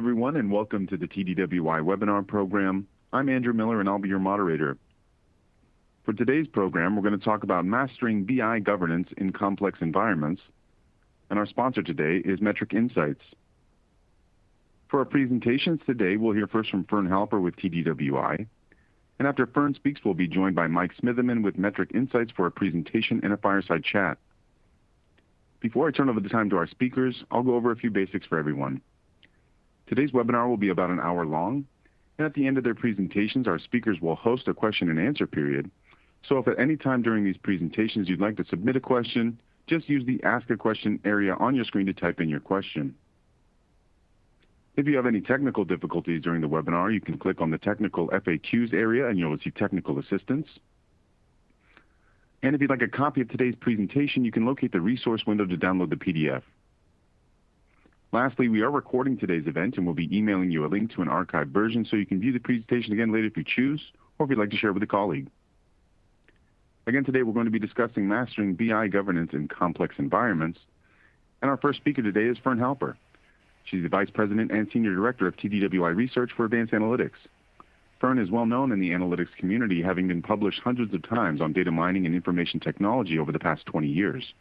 everyone, and welcome to the TDWI webinar program. I'm Andrew Miller, and I'll be your moderator. For today's program, we're going to talk about mastering BI governance in complex environments, and our sponsor today is Metric Insights. For our presentations today, we'll hear first from Fern Halper with TDWI, and after Fern speaks, we'll be joined by Mike Smitheman with Metric Insights for a presentation and a fireside chat. Before I turn over the time to our speakers, I'll go over a few basics for everyone. Today's webinar will be about an hour long, and at the end of their presentations, our speakers will host a question and answer period. So if at any time during these presentations you'd like to submit a question, just use the Ask a Question area on your screen to type in your question. If you have any technical difficulties during the webinar, you can click on the Technical FAQs area and you'll receive technical assistance. And if you'd like a copy of today's presentation, you can locate the resource window to download the PDF. Lastly, we are recording today's event and we'll be emailing you a link to an archived version so you can view the presentation again later if you choose, or if you'd like to share with a colleague. Again, today we're going to be discussing mastering BI governance in complex environments. And our first speaker today is Fern Halper. She's the Vice President and Senior Director of TDWI Research for Advanced Analytics. Fern is well known in the analytics community, having been published hundreds of times on data mining and information technology over the past 20 years.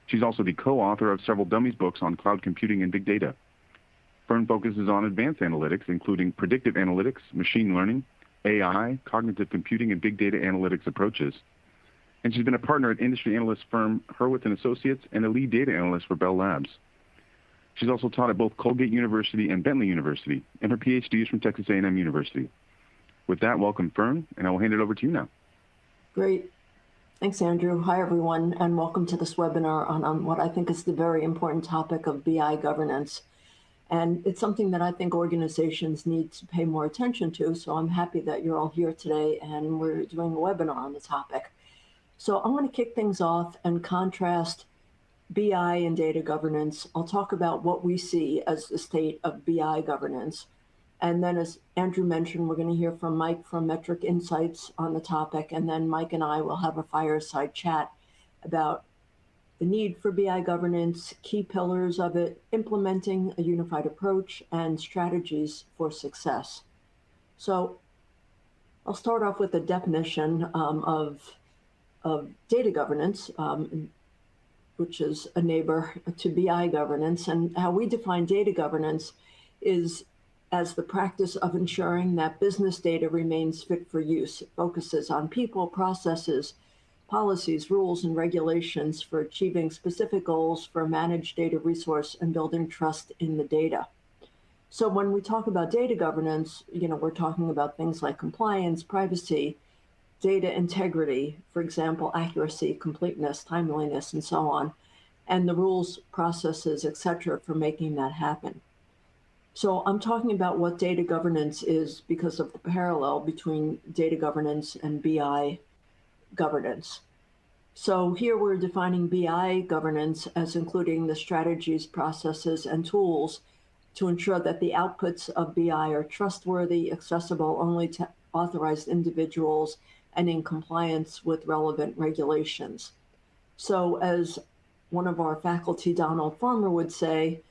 She's also the co-author of several dummies books on cloud computing and big data. Fern focuses on advanced analytics, including predictive analytics, machine learning, AI, cognitive computing, and big data analytics approaches. And she's been a partner at industry analyst firm Hurwitz & Associates and a lead data analyst for Bell Labs. She's also taught at both Colgate University and Bentley University, and her PhD is from Texas A&M University. With that, welcome, Fern, and I will hand it over to you now. Great. Thanks, Andrew. Hi, everyone, and welcome to this webinar on what I think is the very important topic of BI governance. And it's something that I think organizations need to pay more attention to, so I'm happy that you're all here today and we're doing a webinar on the topic. So I want to kick things off and contrast BI and data governance. I'll talk about what we see as the state of BI governance. And then, as Andrew mentioned, we're going to hear from Mike from Metric Insights on the topic, and then Mike and I will have a fireside chat about the need for BI governance, key pillars of it, implementing a unified approach, and strategies for success. So I'll start off with a definition of data governance, which is a neighbor to BI governance. And how we define data governance is as the practice of ensuring that business data remains fit for use. It focuses on people, processes, policies, rules, and regulations for achieving specific goals for a managed data resource and building trust in the data. So when we talk about data governance, we're talking about things like compliance, privacy, data integrity, for example, accuracy, completeness, timeliness, and so on, and the rules, processes, et cetera, for making that happen. So I'm talking about what data governance is because of the parallel between data governance and BI governance. So here we're defining BI governance as including the strategies, processes, and tools to ensure that the outputs of BI are trustworthy, accessible only to authorized individuals, and in compliance with relevant regulations. So as one of our faculty, Donald Farmer, would say,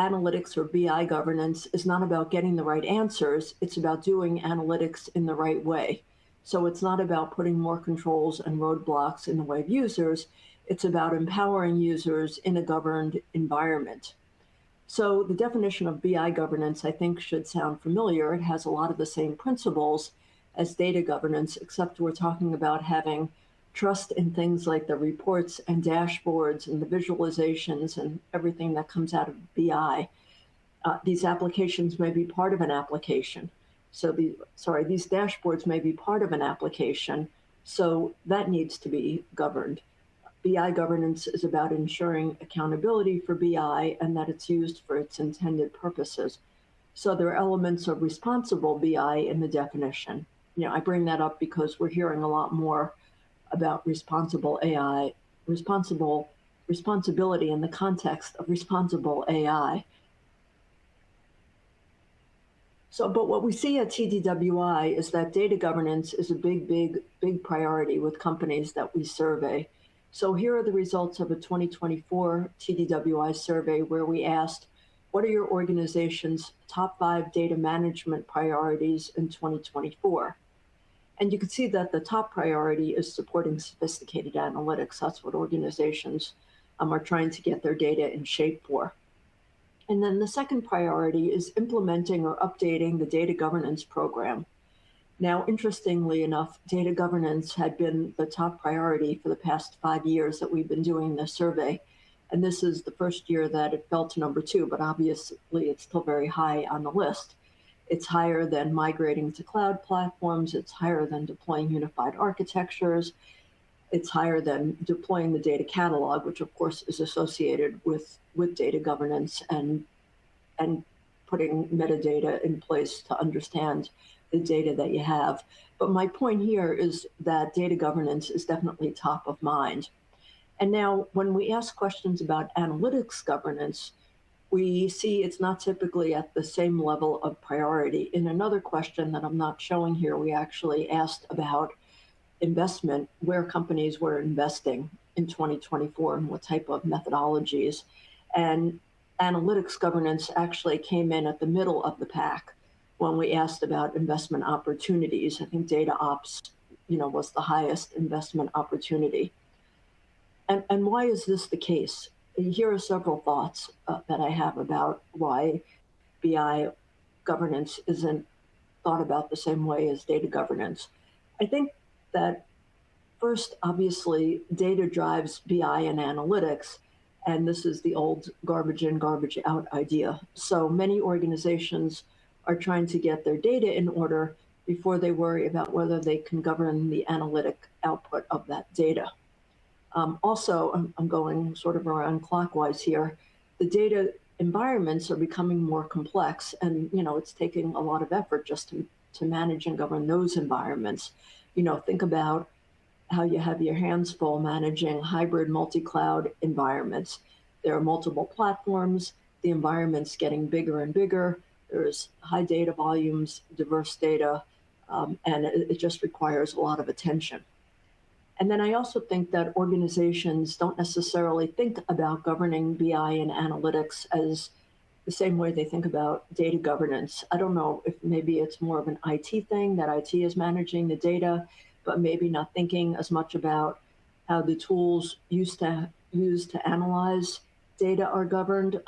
analytics or BI governance is not about getting the right answers, it's about doing analytics in the right way. So it's not about putting more controls and roadblocks in the way of users, it's about empowering users in a governed environment. So the definition of BI governance, I think, should sound familiar. It has a lot of the same principles as data governance, except we're talking about having trust in things like the reports and dashboards and the visualizations and everything that comes out of BI. These applications may be part of an application. So these dashboards may be part of an application. So that needs to be governed. BI governance is about ensuring accountability for BI and that it's used for its intended purposes. So there are elements of responsible BI in the definition. I bring that up because we're hearing a lot more about responsible AI, responsibility in the context of responsible AI. So, but what we see at TDWI is that data governance is a big priority with companies that we survey. So here are the results of a 2024 TDWI survey where we asked what are your organization's top 5 data management priorities in 2024? And you can see that the top priority is supporting sophisticated analytics. That's what organizations are trying to get their data in shape for. And then the second priority is implementing or updating the data governance program. Now, interestingly enough, data governance had been the top priority for the past 5 years that we've been doing this survey. And this is the first year that it fell to number 2, but obviously it's still very high on the list. It's higher than migrating to cloud platforms. It's higher than deploying unified architectures. It's higher than deploying the data catalog, which of course is associated with data governance and putting metadata in place to understand the data that you have. But my point here is that data governance is definitely top of mind. And now when we ask questions about analytics governance, we see it's not typically at the same level of priority. In another question that I'm not showing here, we actually asked about investment, where companies were investing in 2024 and what type of methodologies. And analytics governance actually came in at the middle of the pack when we asked about investment opportunities. I think data ops, was the highest investment opportunity. And why is this the case? Here are several thoughts that I have about why BI governance isn't thought about the same way as data governance. I think that first, obviously, data drives BI and analytics, and this is the old garbage in, garbage out idea. So many organizations are trying to get their data in order before they worry about whether they can govern the analytic output of that data. Also, I'm going sort of around clockwise here. The data environments are becoming more complex, and it's taking a lot of effort just to manage and govern those environments. Think about how you have your hands full managing hybrid multi-cloud environments. There are multiple platforms, the environment's getting bigger and bigger, there's high data volumes, diverse data, and it just requires a lot of attention. And then I also think that organizations don't necessarily think about governing BI and analytics as the same way they think about data governance. I don't know if maybe it's more of an IT thing, that IT is managing the data, but maybe not thinking as much about how the tools used to analyze data are governed.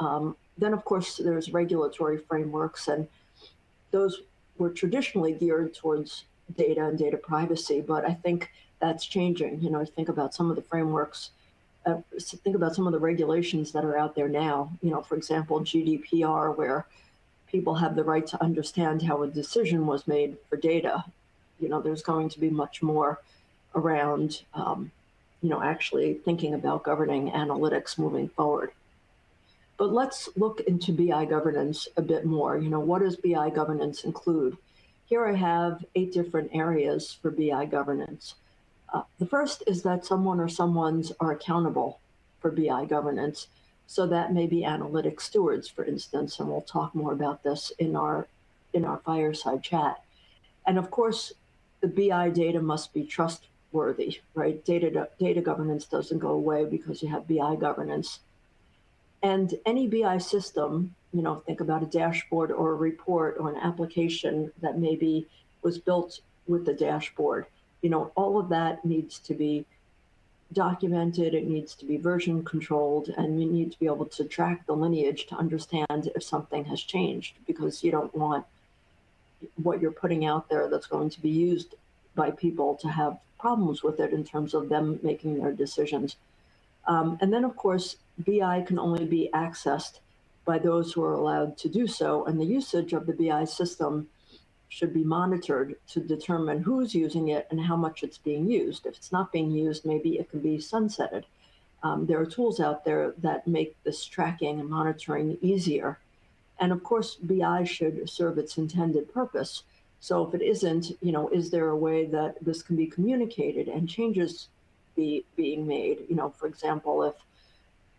Then, of course, there's regulatory frameworks, and those were traditionally geared towards data and data privacy, but I think that's changing. Think about some of the frameworks, think about some of the regulations that are out there now. For example, GDPR, where people have the right to understand how a decision was made for data. There's going to be much more around, actually thinking about governing analytics moving forward. But let's look into BI governance a bit more. What does BI governance include? Here I have 8 different areas for BI governance. The first is that someone or someones are accountable for BI governance. So that may be analytics stewards, for instance, and we'll talk more about this in our fireside chat. And of course, the BI data must be trustworthy, right? Data governance doesn't go away because you have BI governance. And any BI system, think about a dashboard or a report or an application that maybe was built with the dashboard. All of that needs to be documented, it needs to be version controlled, and you need to be able to track the lineage to understand if something has changed, because you don't want what you're putting out there that's going to be used by people to have problems with it in terms of them making their decisions. And then, of course, BI can only be accessed by those who are allowed to do so, and the usage of the BI system should be monitored to determine who's using it and how much it's being used. If it's not being used, maybe it can be sunsetted. There are tools out there that make this tracking and monitoring easier. And of course, BI should serve its intended purpose. So if it isn't, is there a way that this can be communicated and changes being made? For example,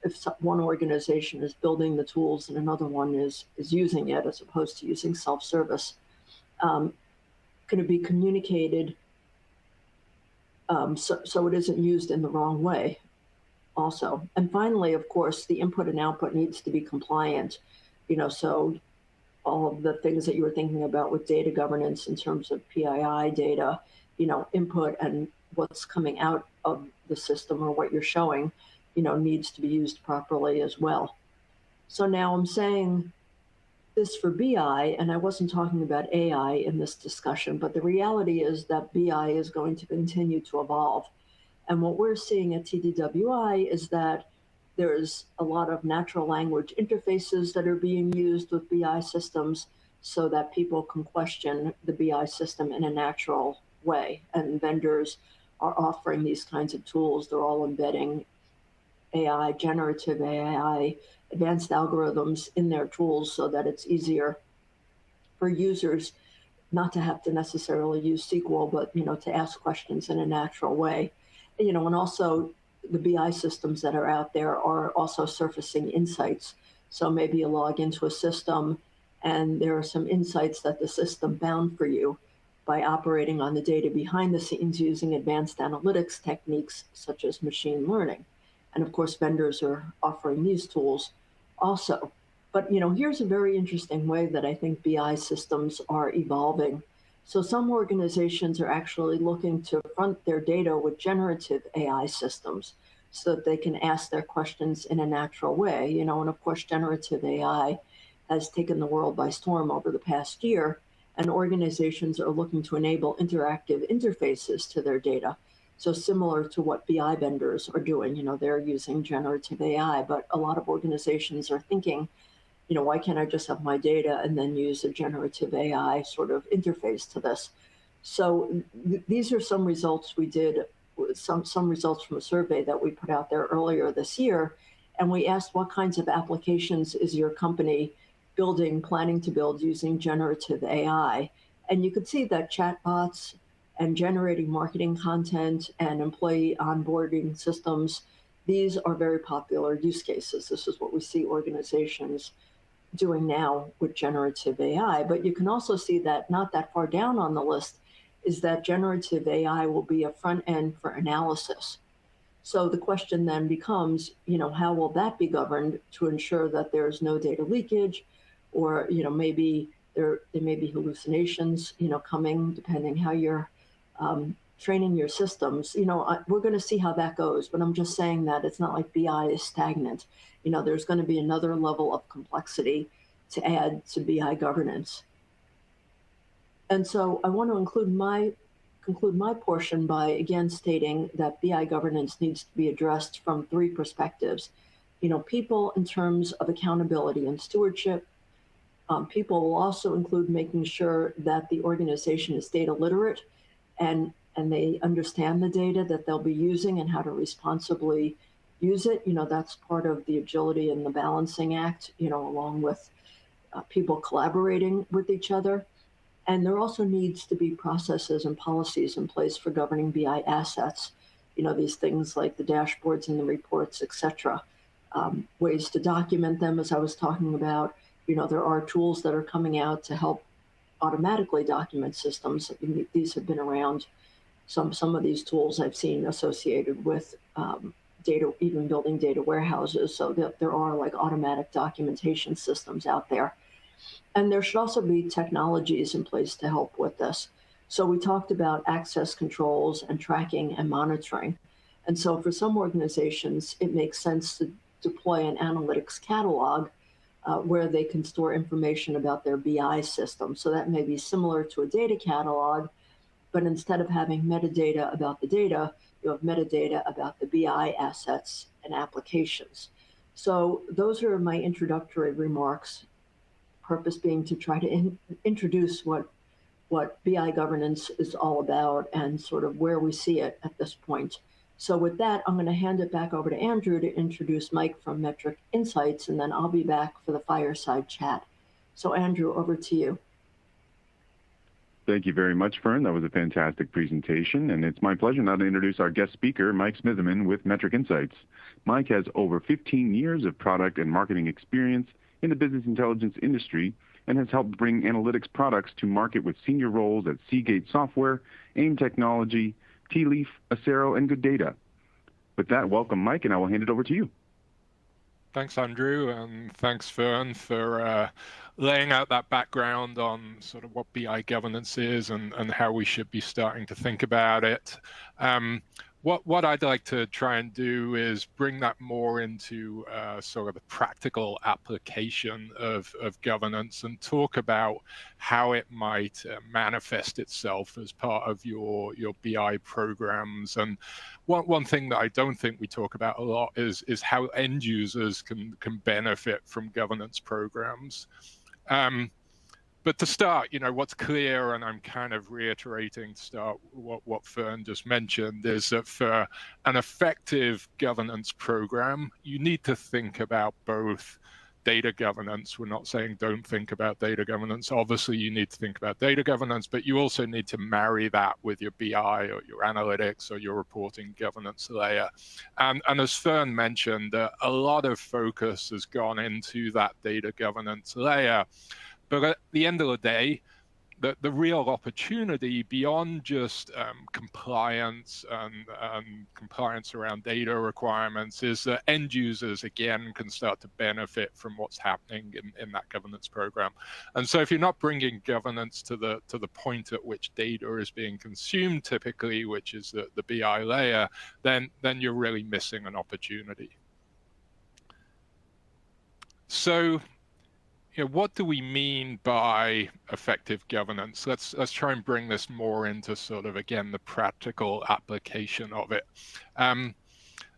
if one organization is building the tools and another one is using it as opposed to using self-service, can it be communicated so it isn't used in the wrong way also? And finally, of course, the input and output needs to be compliant. So all of the things that you were thinking about with data governance in terms of PII data, input and what's coming out of the system or what you're showing, needs to be used properly as well. So now I'm saying this for BI, and I wasn't talking about AI in this discussion, but the reality is that BI is going to continue to evolve. And what we're seeing at TDWI is that there's a lot of natural language interfaces that are being used with BI systems so that people can question the BI system in a natural way. And vendors are offering these kinds of tools. They're all embedding AI, generative AI, advanced algorithms in their tools so that it's easier for users not to have to necessarily use SQL, but to ask questions in a natural way. And also the BI systems that are out there are also surfacing insights. So maybe you log into a system and there are some insights that the system found for you by operating on the data behind the scenes using advanced analytics techniques such as machine learning. And of course, vendors are offering these tools also. But here's a very interesting way that I think BI systems are evolving. So some organizations are actually looking to front their data with generative AI systems so that they can ask their questions in a natural way. And of course, generative AI has taken the world by storm over the past year, and organizations are looking to enable interactive interfaces to their data. So similar to what BI vendors are doing, they're using generative AI, but a lot of organizations are thinking, why can't I just have my data and then use a generative AI sort of interface to this? So these are some results we did, some results from a survey that we put out there earlier this year. And we asked what kinds of applications is your company planning to build using generative AI? And you could see that chatbots and generating marketing content and employee onboarding systems, these are very popular use cases. This is what we see organizations doing now with generative AI. But you can also see that not that far down on the list is that generative AI will be a front end for analysis. So the question then becomes, how will that be governed to ensure that there's no data leakage, or maybe there may be hallucinations, coming depending how you're training your systems. We're going to see how that goes, but I'm just saying that it's not like BI is stagnant. There's going to be another level of complexity to add to BI governance. And so I want to conclude my portion by again stating that BI governance needs to be addressed from three perspectives. People in terms of accountability and stewardship. People will also include making sure that the organization is data literate and they understand the data that they'll be using and how to responsibly use it. That's part of the agility and the balancing act, along with people collaborating with each other. And there also needs to be processes and policies in place for governing BI assets. These things like the dashboards and the reports, et cetera. Ways to document them, as I was talking about. There are tools that are coming out to help automatically document systems. These have been around. Some of these tools I've seen associated with data, even building data warehouses. So there are like automatic documentation systems out there. And there should also be technologies in place to help with this. So we talked about access controls and tracking and monitoring. And so for some organizations, it makes sense to deploy an analytics catalog where they can store information about their BI system. So that may be similar to a data catalog, but instead of having metadata about the data, you have metadata about the BI assets and applications. So those are my introductory remarks, purpose being to try to introduce what BI governance is all about and sort of where we see it at this point. So with that, I'm going to hand it back over to Andrew to introduce Mike from Metric Insights, and then I'll be back for the fireside chat. So Andrew, over to you. Thank you very much, Fern. That was a fantastic presentation, and it's my pleasure now to introduce our guest speaker, Mike Smitheman with Metric Insights. Mike has over 15 years of product and marketing experience in the business intelligence industry and has helped bring analytics products to market with senior roles at Seagate Software, AIM Technology, T-Leaf, Acero, and Good Data. With that, welcome, Mike, and I will hand it over to you. Thanks, Andrew, and thanks, Fern, for laying out that background on sort of what BI governance is and how we should be starting to think about it. What I'd like to try and do is bring that more into sort of the practical application of governance and talk about how it might manifest itself as part of your BI programs. And one thing that I don't think we talk about a lot is how end users can benefit from governance programs. But to start, what's clear, and I'm kind of reiterating to start what Fern just mentioned, is that for an effective governance program, you need to think about both data governance. We're not saying don't think about data governance. Obviously, you need to think about data governance, but you also need to marry that with your BI or your analytics or your reporting governance layer. And as Fern mentioned, a lot of focus has gone into that data governance layer. But at the end of the day, the real opportunity beyond just compliance and compliance around data requirements is that end users, again, can start to benefit from what's happening in that governance program. And so if you're not bringing governance to the point at which data is being consumed typically, which is the BI layer, then you're really missing an opportunity. So what do we mean by effective governance? Let's try and bring this more into sort of, again, the practical application of it.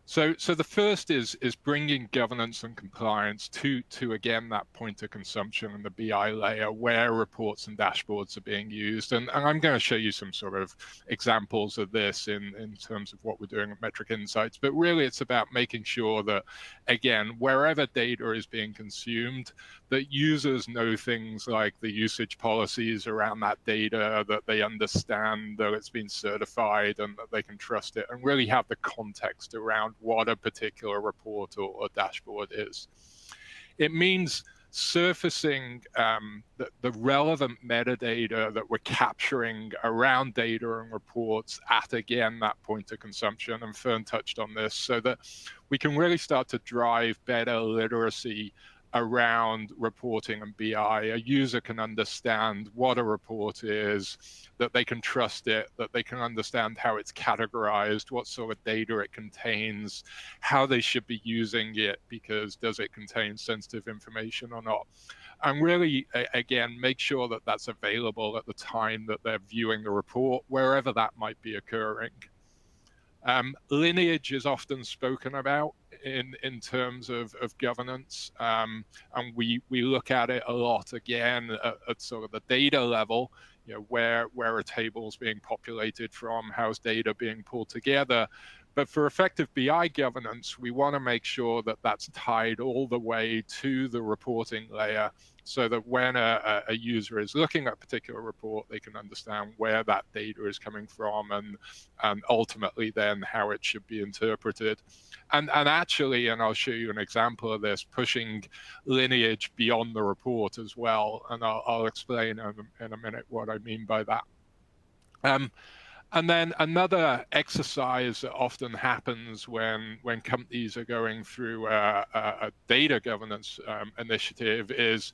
So the first is bringing governance and compliance to again, that point of consumption in the BI layer where reports and dashboards are being used. And I'm going to show you some sort of examples of this in terms of what we're doing at Metric Insights. But really, it's about making sure that, again, wherever data is being consumed, that users know things like the usage policies around that data, that they understand that it's been certified and that they can trust it, and really have the context around what a particular report or dashboard is. It means surfacing the relevant metadata that we're capturing around data and reports at, again, that point of consumption, and Fern touched on this, so that we can really start to drive better literacy around reporting and BI. A user can understand what a report is, that they can trust it, that they can understand how it's categorized, what sort of data it contains, how they should be using it, because does it contain sensitive information or not? And really, again, make sure that that's available at the time that they're viewing the report, wherever that might be occurring. Lineage is often spoken about in terms of governance, and we look at it a lot, again, at sort of the data level, where a table is being populated from, how's data being pulled together. But for effective BI governance, we want to make sure that that's tied all the way to the reporting layer, so that when a user is looking at a particular report, they can understand where that data is coming from and ultimately then how it should be interpreted. And actually, and I'll show you an example of this, pushing lineage beyond the report as well. And I'll explain in a minute what I mean by that. And then another exercise that often happens when companies are going through a data governance initiative is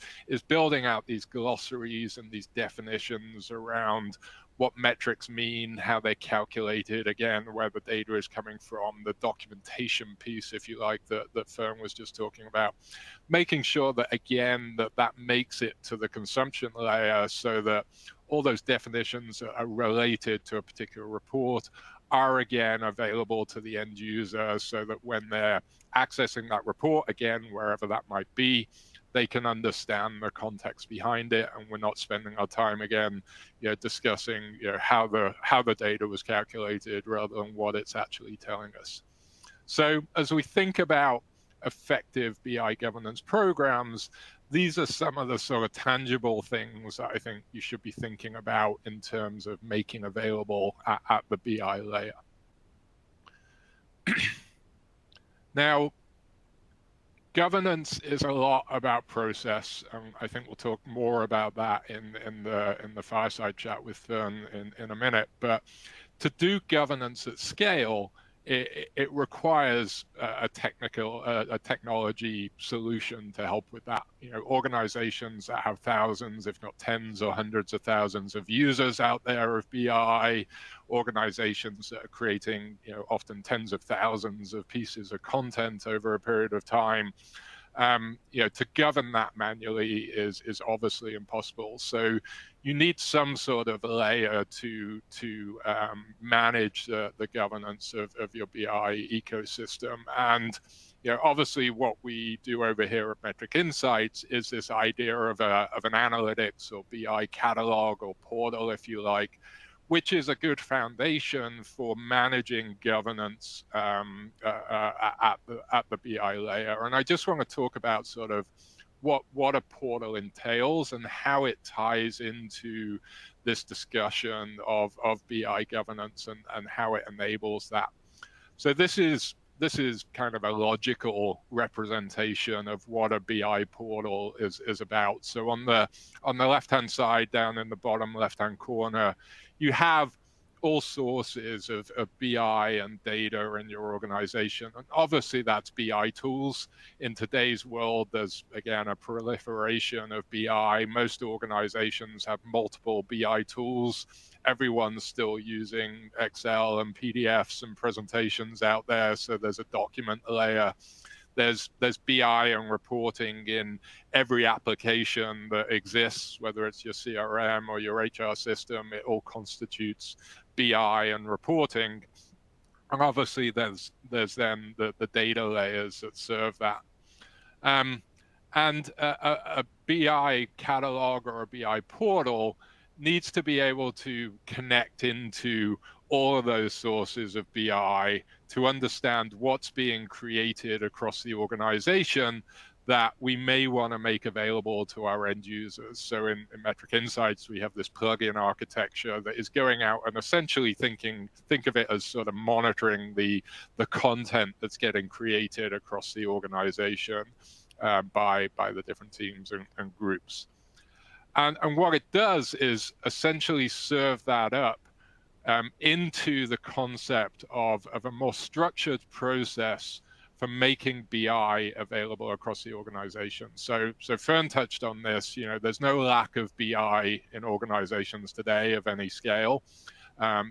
building out these glossaries and these definitions around what metrics mean, how they're calculated, again, where the data is coming from, the documentation piece, if you like, that Fern was just talking about. Making sure that, again, that makes it to the consumption layer, so that all those definitions are related to a particular report, are again available to the end user, so that when they're accessing that report, again, wherever that might be, they can understand the context behind it, and we're not spending our time again, discussing how the data was calculated rather than what it's actually telling us. So as we think about effective BI governance programs, these are some of the sort of tangible things that I think you should be thinking about in terms of making available at the BI layer. Now, governance is a lot about process. I think we'll talk more about that in the fireside chat with Fern in a minute. But to do governance at scale, it requires a technology solution to help with that. Organizations that have thousands, if not tens or hundreds of thousands of users out there of BI, organizations that are creating, often tens of thousands of pieces of content over a period of time. To govern that manually is obviously impossible. So you need some sort of layer to manage the governance of your BI ecosystem. And obviously what we do over here at Metric Insights is this idea of an analytics or BI catalog or portal, if you like, which is a good foundation for managing governance at the BI layer. And I just want to talk about sort of what a portal entails and how it ties into this discussion of BI governance and how it enables that. So this is kind of a logical representation of what a BI portal is about. So on the left-hand side, down in the bottom left-hand corner, you have all sources of BI and data in your organization. And obviously that's BI tools. In today's world, there's, again, a proliferation of BI. Most organizations have multiple BI tools. Everyone's still using Excel and PDFs and presentations out there, so there's a document layer. There's BI and reporting in every application that exists, whether it's your CRM or your HR system. It all constitutes BI and reporting. And obviously there's then the data layers that serve that. And a BI catalog or a BI portal needs to be able to connect into all of those sources of BI to understand what's being created across the organization that we may want to make available to our end users. So in Metric Insights, we have this plugin architecture that is going out and essentially think of it as sort of monitoring the content that's getting created across the organization by the different teams and groups. And what it does is essentially serve that up into the concept of a more structured process for making BI available across the organization. So Fern touched on this. There's no lack of BI in organizations today of any scale.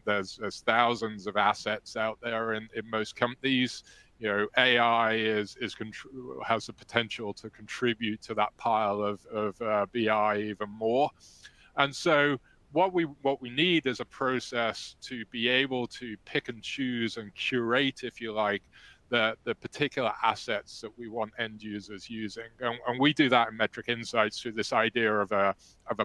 There's thousands of assets out there in most companies. AI has the potential to contribute to that pile of BI even more. And so what we need is a process to be able to pick and choose and curate, if you like, the particular assets that we want end users using. And we do that in Metric Insights through this idea of a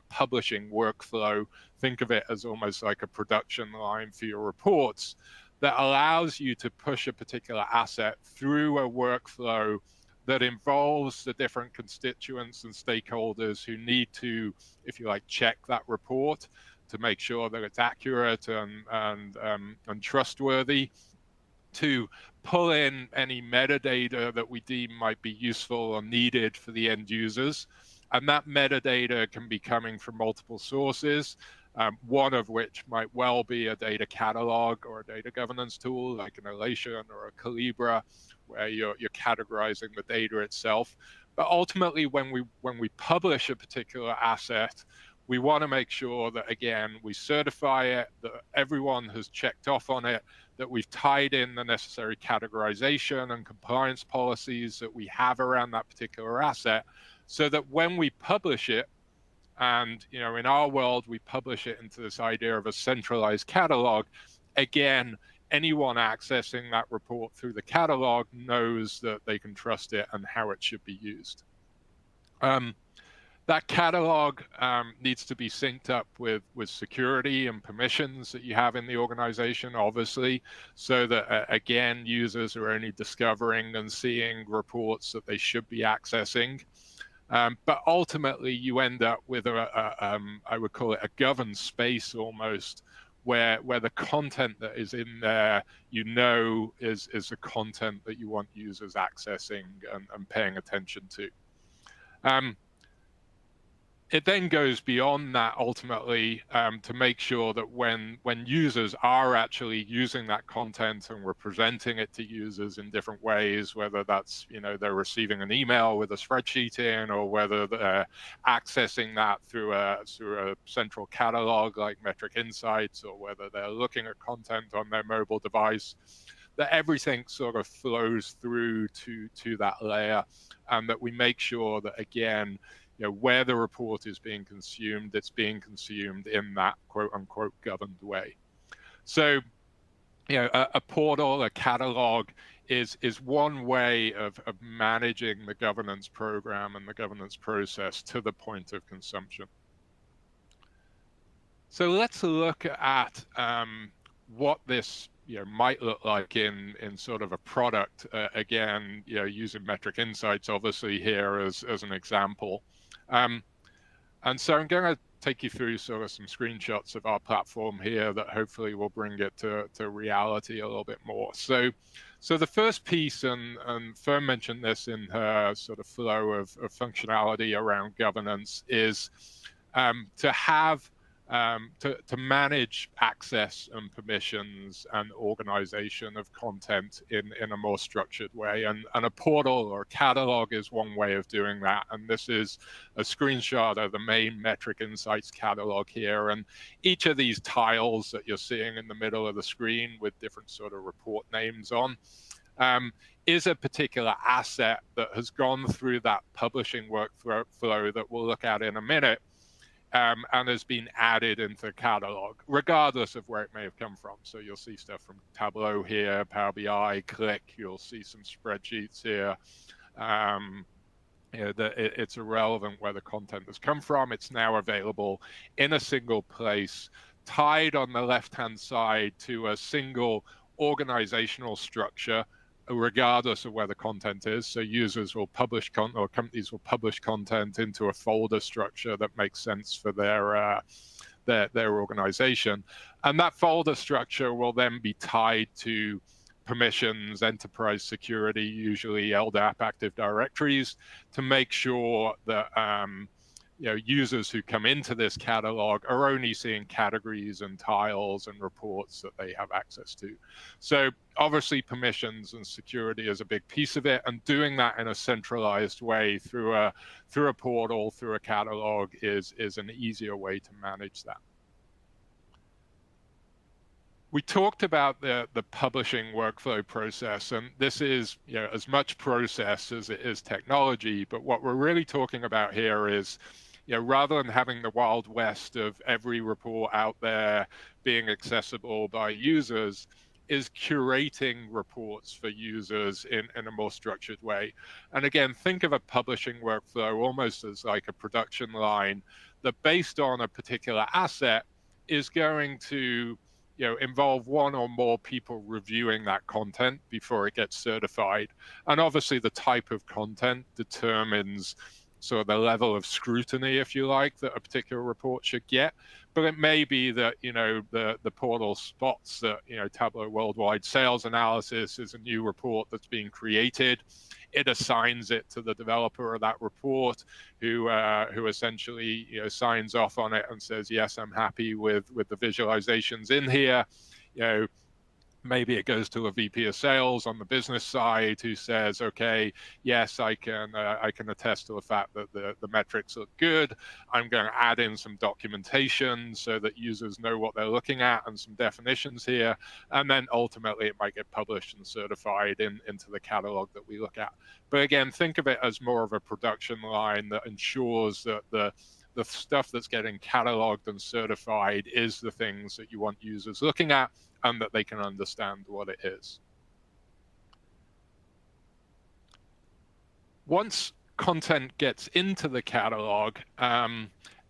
publishing workflow. Think of it as almost like a production line for your reports that allows you to push a particular asset through a workflow that involves the different constituents and stakeholders who need to, if you like, check that report to make sure that it's accurate and trustworthy, to pull in any metadata that we deem might be useful or needed for the end users. And that metadata can be coming from multiple sources, one of which might well be a data catalog or a data governance tool like an Elation or a Calibra, where you're categorizing the data itself. But ultimately, when we publish a particular asset, we want to make sure that, again, we certify it, that everyone has checked off on it, that we've tied in the necessary categorization and compliance policies that we have around that particular asset, so that when we publish it, and in our world, we publish it into this idea of a centralized catalog, again, anyone accessing that report through the catalog knows that they can trust it and how it should be used. That catalog needs to be synced up with security and permissions that you have in the organization, obviously, so that, again, users are only discovering and seeing reports that they should be accessing. But ultimately, you end up with I would call it a governed space almost, where the content that is in there, is the content that you want users accessing and paying attention to. It then goes beyond that ultimately to make sure that when users are actually using that content and we're presenting it to users in different ways, whether that's, they're receiving an email with a spreadsheet in, or whether they're accessing that through a central catalog like Metric Insights, or whether they're looking at content on their mobile device, that everything sort of flows through to that layer, and that we make sure that, again, where the report is being consumed, it's being consumed in that quote-unquote governed way. So, a portal, a catalog is one way of managing the governance program and the governance process to the point of consumption. So let's look at what this might look like in sort of a product, again, using Metric Insights obviously here as an example. And so I'm going to take you through sort of some screenshots of our platform here that hopefully will bring it to reality a little bit more. So the first piece, and Fern mentioned this in her sort of flow of functionality around governance, is to have to manage access and permissions and organization of content in a more structured way. And a portal or a catalog is one way of doing that. And this is a screenshot of the main Metric Insights catalog here. And each of these tiles that you're seeing in the middle of the screen with different sort of report names on is a particular asset that has gone through that publishing workflow that we'll look at in a minute. And has been added into the catalog, regardless of where it may have come from. So you'll see stuff from Tableau here, Power BI, Click. You'll see some spreadsheets here. It's irrelevant where the content has come from. It's now available in a single place, tied on the left-hand side to a single organizational structure, regardless of where the content is. So users will publish content, or companies will publish content into a folder structure that makes sense for their organization. And that folder structure will then be tied to permissions, enterprise security, usually LDAP Active Directories, to make sure that users who come into this catalog are only seeing categories and tiles and reports that they have access to. So obviously permissions and security is a big piece of it, and doing that in a centralized way through a portal, through a catalog is an easier way to manage that. We talked about the publishing workflow process, and this is as much process as it is technology, but what we're really talking about here is rather than having the Wild West of every report out there being accessible by users, is curating reports for users in a more structured way. And again, think of a publishing workflow almost as like a production line that, based on a particular asset, is going to involve one or more people reviewing that content before it gets certified. And obviously the type of content determines sort of the level of scrutiny, if you like, that a particular report should get. But it may be that, the portal spots that, Tableau Worldwide Sales Analysis is a new report that's being created. It assigns it to the developer of that report, who essentially, signs off on it and says, yes, I'm happy with the visualizations in here. Maybe it goes to a VP of sales on the business side who says, okay, yes, I can attest to the fact that the metrics look good. I'm going to add in some documentation so that users know what they're looking at and some definitions here. And then ultimately it might get published and certified into the catalog that we look at. But again, think of it as more of a production line that ensures that the stuff that's getting cataloged and certified is the things that you want users looking at, and that they can understand what it is. Once content gets into the catalog,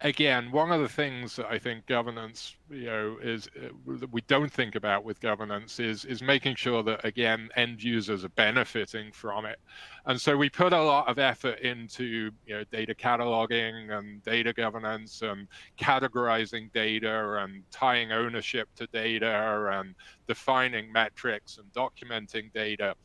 again, one of the things that I think governance, is that we don't think about with governance is making sure that, again, end users are benefiting from it. And so we put a lot of effort into data cataloging and data governance and categorizing data and tying ownership to data and defining metrics and documenting data.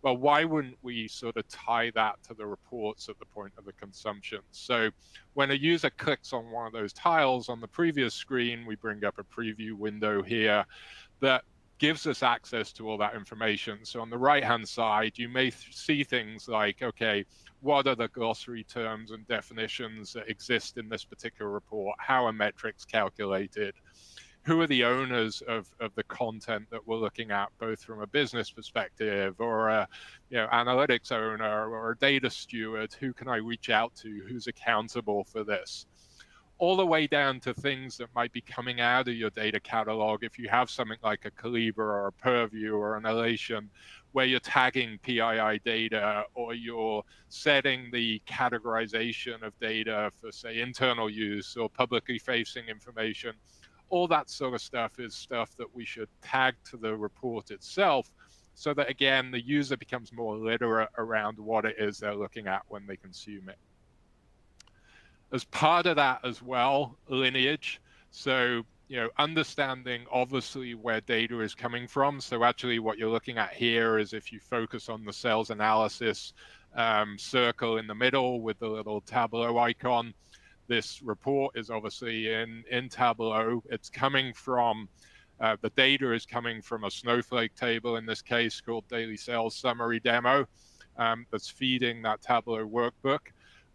well, why wouldn't we sort of tie that to the reports at the point of the consumption? So when a user clicks on one of those tiles on the previous screen, we bring up a preview window here that gives us access to all that information. So on the right-hand side, you may see things like, okay, what are the glossary terms and definitions that exist in this particular report? How are metrics calculated? Who are the owners of the content that we're looking at, both from a business perspective or a analytics owner or a data steward? Who can I reach out to? Who's accountable for this? All the way down to things that might be coming out of your data catalog. If you have something like a Calibra or a Purview or an Elation, where you're tagging PII data or you're setting the categorization of data for, say, internal use or publicly facing information, all that sort of stuff is stuff that we should tag to the report itself so that, again, the user becomes more literate around what it is they're looking at when they consume it. As part of that as well, lineage. So, understanding obviously where data is coming from. So actually what you're looking at here is, if you focus on the sales analysis circle in the middle with the little Tableau icon, this report is obviously in Tableau. It's coming from, the data is coming from a Snowflake table, in this case called Daily Sales Summary Demo, that's feeding that Tableau workbook.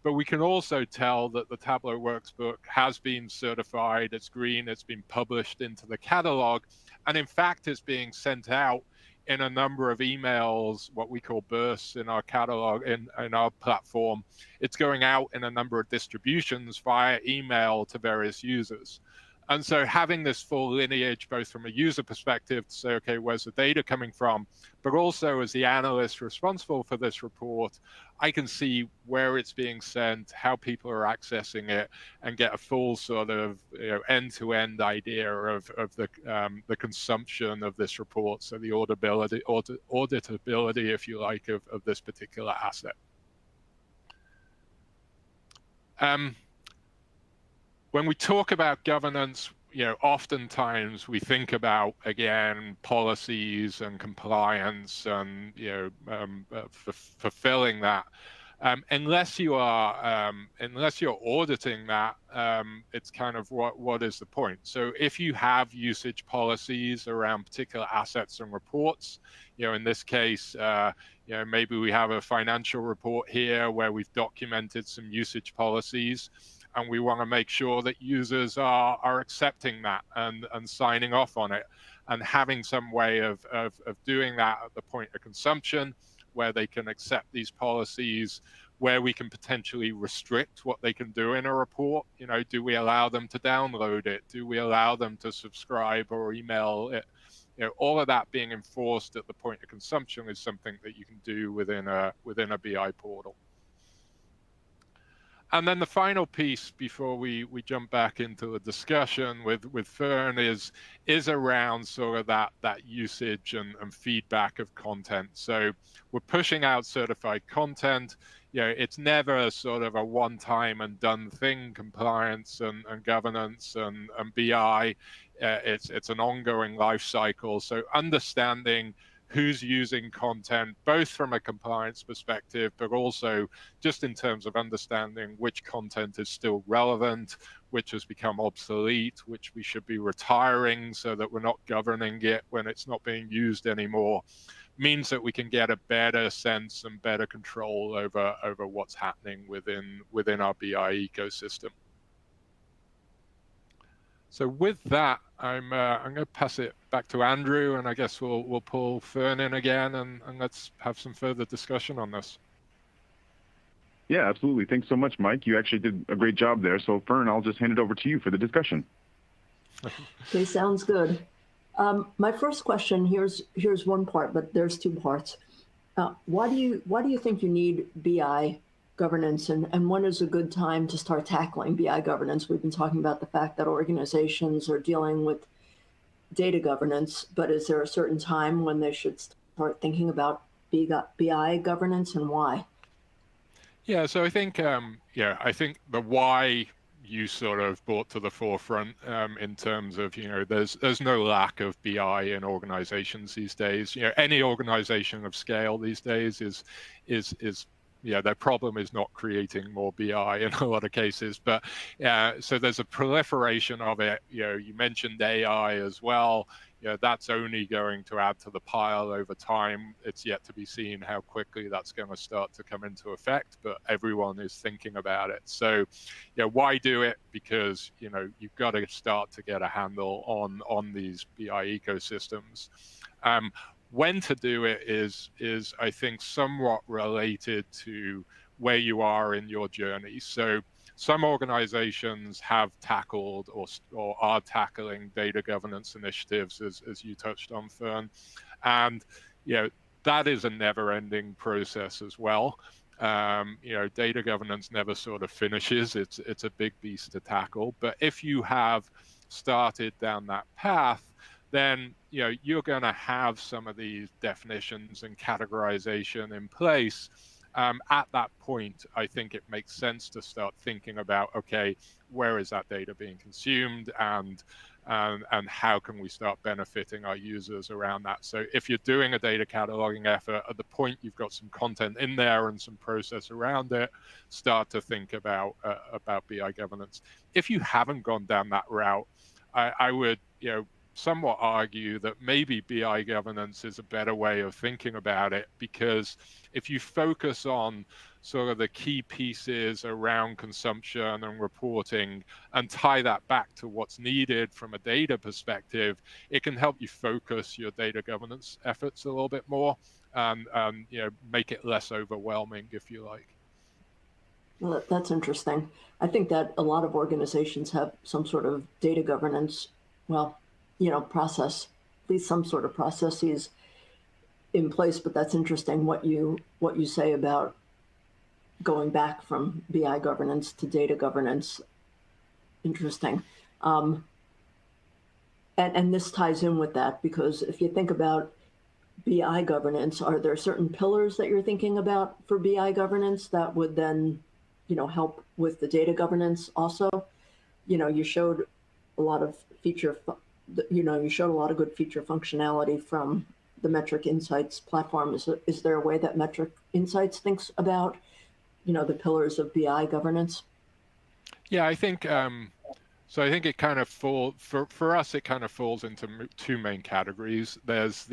But we can also tell that the Tableau workbook has been certified, it's green, it's been published into the catalog, and in fact is being sent out in a number of emails, what we call bursts in our catalog, in our platform. It's going out in a number of distributions via email to various users. And so having this full lineage, both from a user perspective to say, okay, where's the data coming from, but also as the analyst responsible for this report, I can see where it's being sent, how people are accessing it, and get a full sort of end-to-end idea of the consumption of this report, so the auditability, if you like, of this particular asset. When we talk about governance, oftentimes we think about, again, policies and compliance and fulfilling that. Unless you're auditing that, it's kind of what is the point? So if you have usage policies around particular assets and reports, in this case, maybe we have a financial report here where we've documented some usage policies, and we want to make sure that users are accepting that and signing off on it, and having some way of doing that at the point of consumption, where they can accept these policies, where we can potentially restrict what they can do in a report. Do we allow them to download it? Do we allow them to subscribe or email it? All of that being enforced at the point of consumption is something that you can do within a BI portal. And then the final piece before we jump back into the discussion with Fern is around sort of that usage and feedback of content. So we're pushing out certified content. It's never a sort of a one-time and done thing, compliance and governance and BI. It's an ongoing life cycle. So understanding who's using content, both from a compliance perspective, but also just in terms of understanding which content is still relevant, which has become obsolete, which we should be retiring so that we're not governing it when it's not being used anymore, means that we can get a better sense and better control over what's happening within our BI ecosystem. So with that, I'm going to pass it back to Andrew, and I guess we'll pull Fern in again, and let's have some further discussion on this. Yeah, absolutely. Thanks so much, Mike. You actually did a great job there. So Fern, I'll just hand it over to you for the discussion. Okay, sounds good. My first question, here's one part, but there's two parts. Why do you think you need BI governance, and when is a good time to start tackling BI governance? We've been talking about the fact that organizations are dealing with data governance, but is there a certain time when they should start thinking about BI governance, and why? Yeah, so I think I think the why you sort of brought to the forefront in terms of, there's no lack of BI in organizations these days. Any organization of scale these days is their problem is not creating more BI in a lot of cases, but so there's a proliferation of it. You mentioned AI as well. That's only going to add to the pile over time. It's yet to be seen how quickly that's going to start to come into effect, but everyone is thinking about it. So, why do it? Because, you've got to start to get a handle on these BI ecosystems. When to do it is I think somewhat related to where you are in your journey. So some organizations have tackled or are tackling data governance initiatives, as you touched on, Fern, and that is a never-ending process as well. Data governance never sort of finishes. It's a big beast to tackle. But if you have started down that path, then you're going to have some of these definitions and categorization in place. At that point, I think it makes sense to start thinking about, okay, where is that data being consumed, and how can we start benefiting our users around that? So if you're doing a data cataloging effort, at the point you've got some content in there and some process around it, start to think about BI governance. If you haven't gone down that route, I would somewhat argue that maybe BI governance is a better way of thinking about it, because if you focus on sort of the key pieces around consumption and reporting and tie that back to what's needed from a data perspective, it can help you focus your data governance efforts a little bit more and make it less overwhelming, if you like. Well, that's interesting. I think that a lot of organizations have some sort of data governance, process, at least some sort of processes in place. But that's interesting what you say about going back from BI governance to data governance. Interesting. And this ties in with that, because if you think about BI governance, are there certain pillars that you're thinking about for BI governance that would then, help with the data governance also? You showed a lot of you showed a lot of good feature functionality from the Metric Insights platform. Is there a way that Metric Insights thinks about, the pillars of BI governance? Yeah, I think so. I think it kind of for us, it kind of falls into two main categories. There's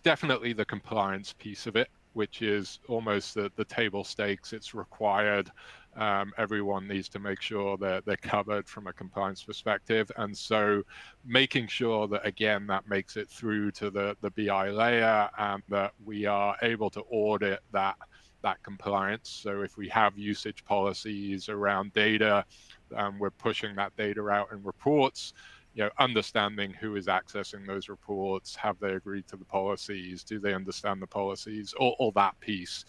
definitely the compliance piece of it, which is almost the table stakes. It's required. Everyone needs to make sure that they're covered from a compliance perspective. And so making sure that, again, that makes it through to the BI layer and that we are able to audit that compliance. So if we have usage policies around data, we're pushing that data out in reports, understanding who is accessing those reports, have they agreed to the policies, do they understand the policies, all that piece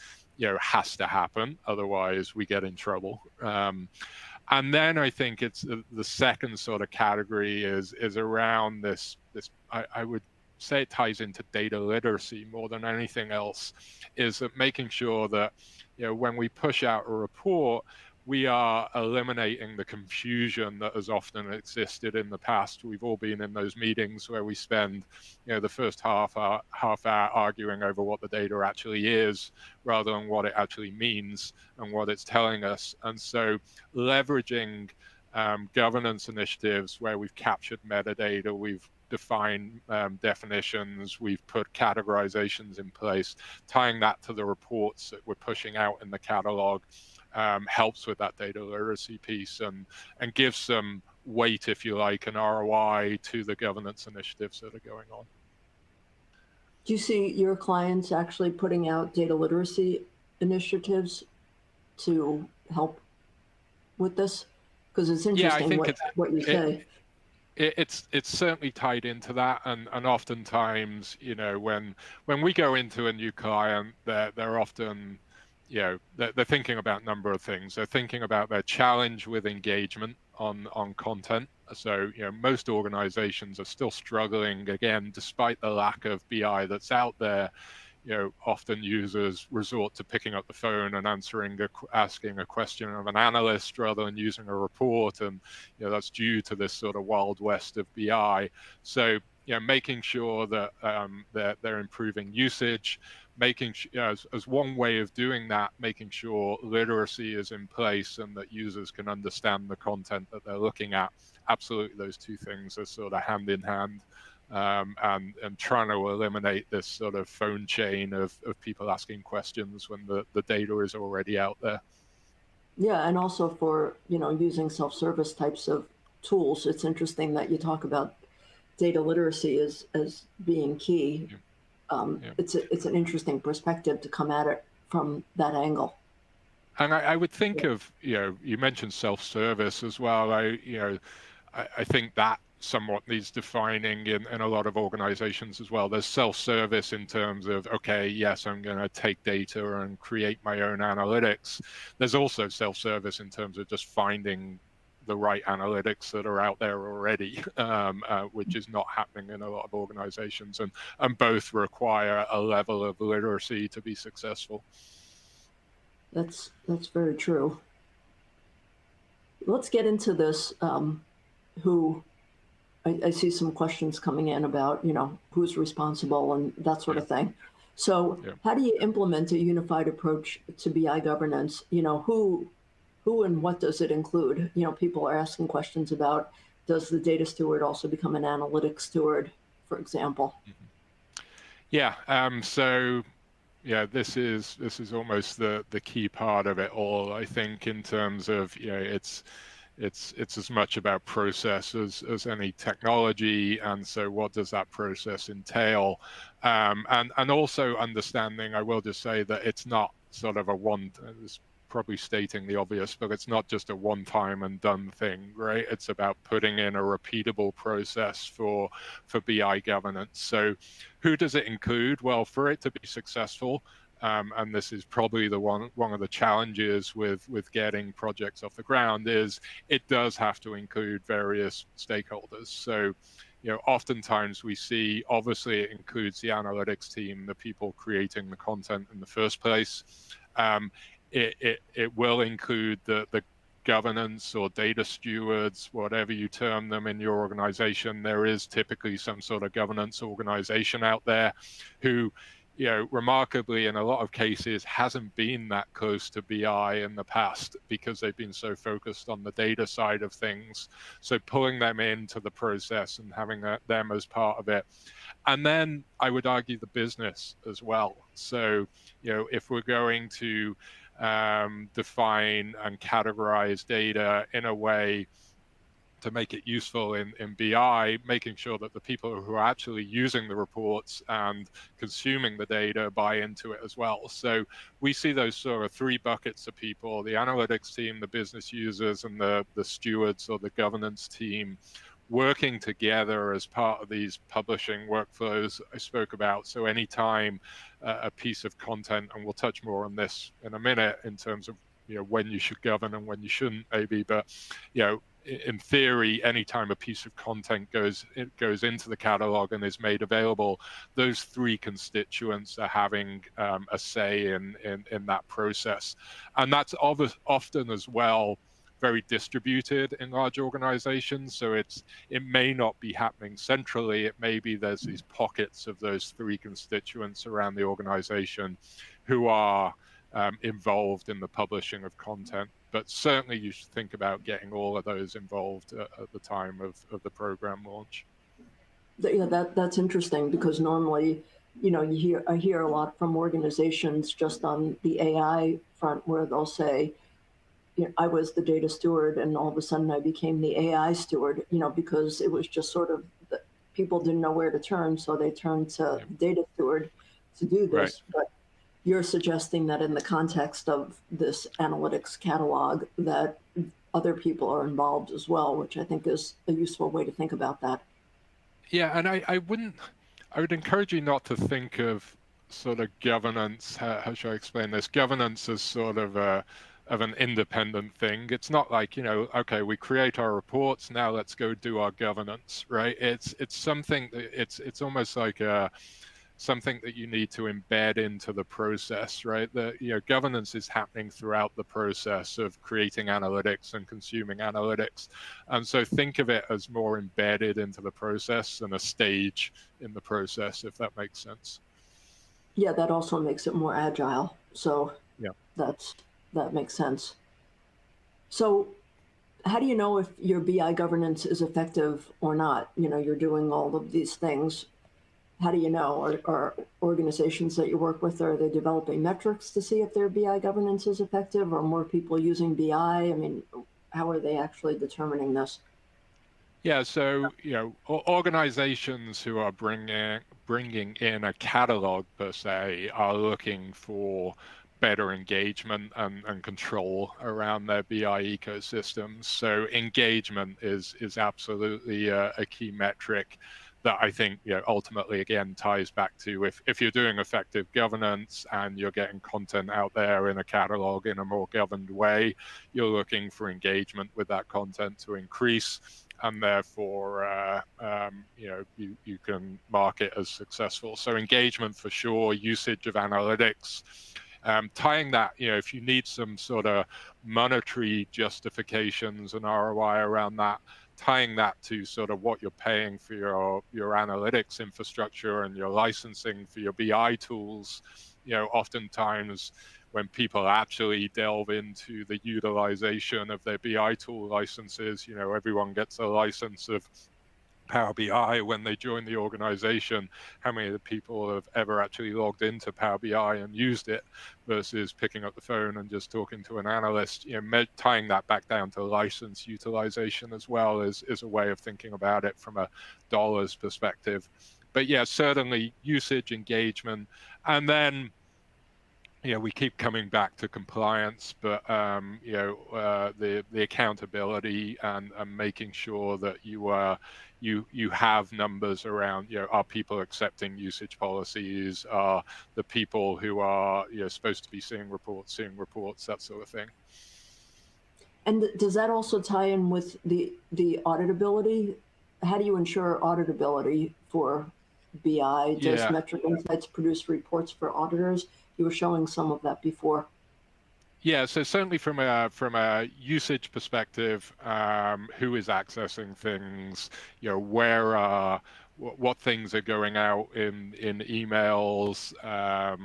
has to happen, otherwise we get in trouble. And then I think it's the second sort of category is around this I would say it ties into data literacy more than anything else, is that making sure that when we push out a report, we are eliminating the confusion that has often existed in the past. We've all been in those meetings where we spend, the first half hour arguing over what the data actually is, rather than what it actually means and what it's telling us. And so leveraging governance initiatives where we've captured metadata, we've defined definitions, we've put categorizations in place, tying that to the reports that we're pushing out in the catalog, helps with that data literacy piece and gives some weight, if you like, an ROI to the governance initiatives that are going on. Do you see your clients actually putting out data literacy initiatives to help with this? Because it's interesting what you say. It's certainly tied into that, and oftentimes, when we go into a new client, they're often they're thinking about a number of things. They're thinking about their challenge with engagement on content. So, most organizations are still struggling, again, despite the lack of BI that's out there, often users resort to picking up the phone and asking a question of an analyst rather than using a report, and that's due to this sort of wild west of BI. So making sure that they're improving usage, making as one way of doing that, making sure literacy is in place and that users can understand the content that they're looking at. Absolutely, those two things are sort of hand in hand, and trying to eliminate this sort of phone chain of people asking questions when the data is already out there. Yeah, and also for using self-service types of tools, it's interesting that you talk about data literacy as being key. It's an interesting perspective to come at it from that angle. And I would think of, you mentioned self-service as well. I think that somewhat needs defining in a lot of organizations as well. There's self-service in terms of, okay, yes, I'm going to take data and create my own analytics. There's also self-service in terms of just finding the right analytics that are out there already, which is not happening in a lot of organizations, and both require a level of literacy to be successful. That's very true. Let's get into this. I see some questions coming in about who's responsible and that sort of thing. So how do you implement a unified approach to BI governance? Who and what does it include? People are asking questions about, does the data steward also become an analytics steward, for example? Yeah. This is almost the key part of it all. I think in terms of it's as much about process as any technology, and so what does that process entail? And also understanding, I will just say that it's not sort of probably stating the obvious, but it's not just a one-time and done thing, right? It's about putting in a repeatable process for BI governance. So who does it include? Well, for it to be successful, and this is probably one of the challenges with getting projects off the ground, is it does have to include various stakeholders. So oftentimes we see, obviously it includes the analytics team, the people creating the content in the first place. It will include the governance or data stewards, whatever you term them in your organization. There is typically some sort of governance organization out there who, remarkably in a lot of cases hasn't been that close to BI in the past because they've been so focused on the data side of things. So pulling them into the process and having them as part of it. And then I would argue the business as well. So, if we're going to define and categorize data in a way to make it useful in BI, making sure that the people who are actually using the reports and consuming the data buy into it as well. So we see those sort of three buckets of people: the analytics team, the business users, and the stewards or the governance team, working together as part of these publishing workflows I spoke about. So anytime a piece of content, and we'll touch more on this in a minute in terms of when you should govern and when you shouldn't, maybe, but in theory, anytime a piece of content goes into the catalog and is made available, those three constituents are having a say in that process. And that's often as well very distributed in large organizations. So it may not be happening centrally. It may be there's these pockets of those three constituents around the organization who are involved in the publishing of content. But certainly you should think about getting all of those involved at the time of the program launch. Yeah, that's interesting, because normally, I hear a lot from organizations just on the AI front where they'll say, I was the data steward and all of a sudden I became the AI steward, because it was just sort of, people didn't know where to turn, so they turned to data steward to do this. Right. But you're suggesting that in the context of this analytics catalog that other people are involved as well, which I think is a useful way to think about that. Yeah, and I would encourage you not to think of sort of governance, how should I explain this? Governance as sort of an independent thing. It's not like, okay, we create our reports, now let's go do our governance, right? It's something, it's almost like something that you need to embed into the process, right? Governance is happening throughout the process of creating analytics and consuming analytics. And so think of it as more embedded into the process than a stage in the process, if that makes sense. Yeah, that also makes it more agile. So yeah, that makes sense. So how do you know if your BI governance is effective or not? You're doing all of these things. How do you know? Are organizations that you work with, are they developing metrics to see if their BI governance is effective, or more people using BI? I mean, how are they actually determining this? Yeah, so organizations who are bringing in a catalog per se are looking for better engagement and control around their BI ecosystems. So engagement is absolutely a key metric that I think ultimately again ties back to if you're doing effective governance and you're getting content out there in a catalog in a more governed way, you're looking for engagement with that content to increase, and therefore you can mark it as successful. So engagement for sure, usage of analytics. Tying that, if you need some sort of monetary justifications and ROI around that, tying that to sort of what you're paying for your analytics infrastructure and your licensing for your BI tools. Oftentimes when people actually delve into the utilization of their BI tool licenses, everyone gets a license of Power BI when they join the organization. How many of the people have ever actually logged into Power BI and used it versus picking up the phone and just talking to an analyst? Tying that back down to license utilization as well is a way of thinking about it from a dollars perspective. But yeah, certainly usage, engagement, and then we keep coming back to compliance, but the accountability and making sure that you have numbers around, are people accepting usage policies? Are the people who are supposed to be seeing reports, that sort of thing. And does that also tie in with the auditability? How do you ensure auditability for BI? Does Metric Insights produce reports for auditors? You were showing some of that before. Yeah, so certainly from a usage perspective, who is accessing things, what things are going out in emails, are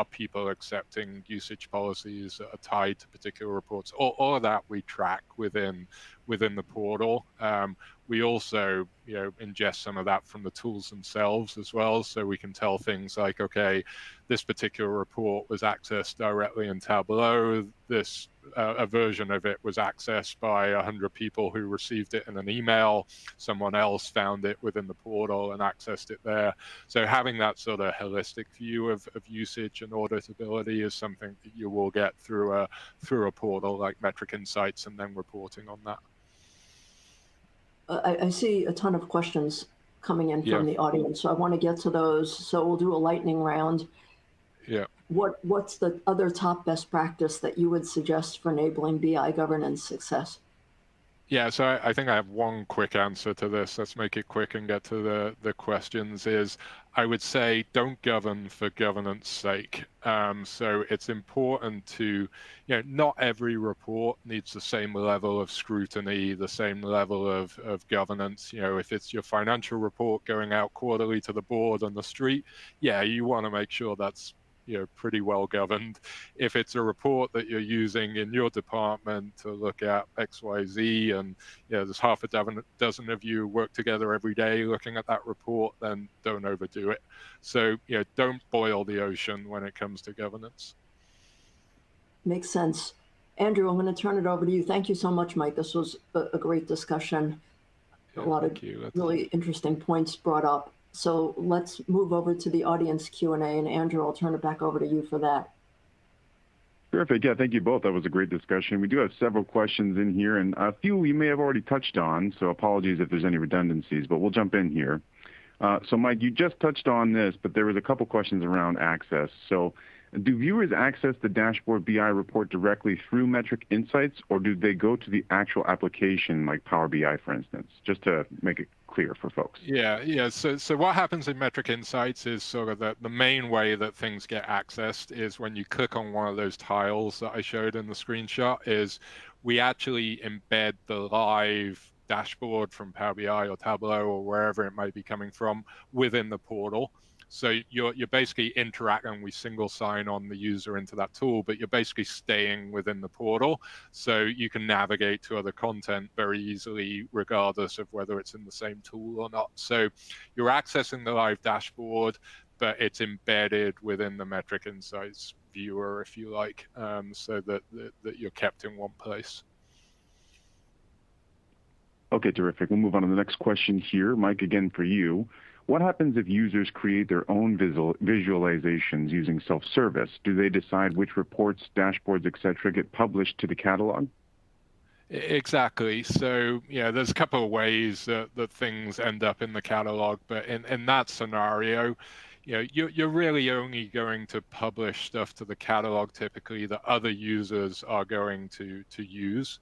people accepting usage policies that are tied to particular reports? All of that we track within the portal. We also ingest some of that from the tools themselves as well, so we can tell things like, okay, this particular report was accessed directly in Tableau. This a version of it was accessed by 100 people who received it in an email. Someone else found it within the portal and accessed it there. So having that sort of holistic view of usage and auditability is something that you will get through a portal like Metric Insights, and then reporting on that. I see a ton of questions coming in from the audience, so I want to get to those. So we'll do a lightning round. Yeah. What's the other top best practice that you would suggest for enabling BI governance success? Yeah, so I think I have one quick answer to this. Let's make it quick and get to the questions. I would say don't govern for governance sake. So it's important to, not every report needs the same level of scrutiny, the same level of governance. If it's your financial report going out quarterly to the board on the street, you want to make sure that's pretty well governed. If it's a report that you're using in your department to look at XYZ, and there's half a dozen of you work together every day looking at that report, then don't overdo it. So don't boil the ocean when it comes to governance. Makes sense. Andrew, I'm going to turn it over to you. Thank you so much, Mike. This was a great discussion. A lot of really interesting points brought up. So let's move over to the audience Q&A, and Andrew, I'll turn it back over to you for that. Perfect. Yeah, thank you both. That was a great discussion. We do have several questions in here, and a few we may have already touched on, so apologies if there's any redundancies, but we'll jump in here. So Mike, you just touched on this, but there was a couple questions around access. So Do viewers access the dashboard BI report directly through Metric Insights, or do they go to the actual application like Power BI, for instance? Just to make it clear for folks. Yeah. So what happens in Metric Insights is sort of the main way that things get accessed is when you click on one of those tiles that I showed in the screenshot, is we actually embed the live dashboard from Power BI or Tableau or wherever it might be coming from within the portal. So you're basically interacting. We single sign on the user into that tool, but you're basically staying within the portal. So you can navigate to other content very easily, regardless of whether it's in the same tool or not. So you're accessing the live dashboard, but it's embedded within the Metric Insights viewer, if you like, so that you're kept in one place. Okay, terrific. We'll move on to the next question here. Mike, again for you. What happens if users create their own visualizations using self-service? Do they decide which reports, dashboards, et cetera, get published to the catalog? Exactly. So, there's a couple of ways that things end up in the catalog, but in that scenario, you're really only going to publish stuff to the catalog typically that other users are going to use.